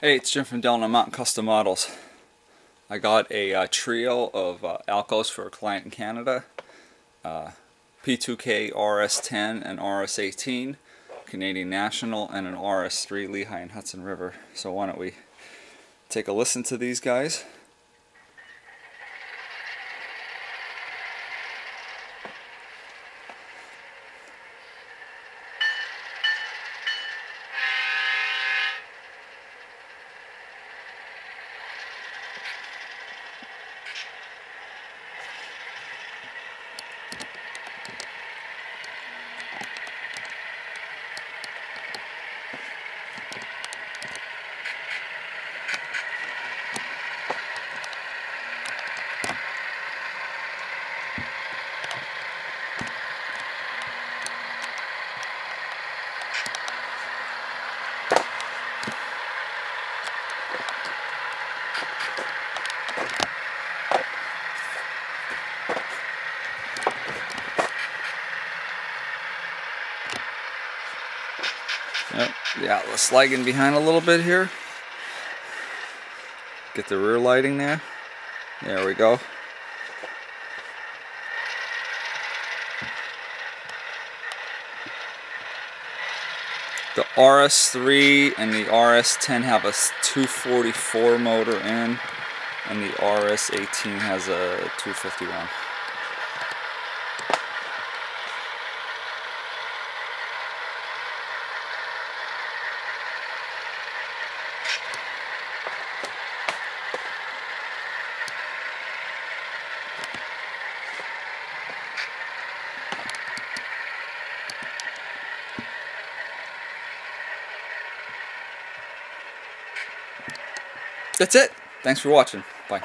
Hey, it's Jim from Delano Mountain Custom Models. I got a trio of Alcos for a client in Canada. P2K RS10 and RS18, Canadian National, and an RS3 Lehigh and Hudson River. So why don't we take a listen to these guys. Yep, the Atlas lagging behind a little bit here. Get the rear lighting there. There we go. The RS3 and the RS10 have a 244 motor in, and the RS18 has a 251. That's it. Thanks for watching. Bye.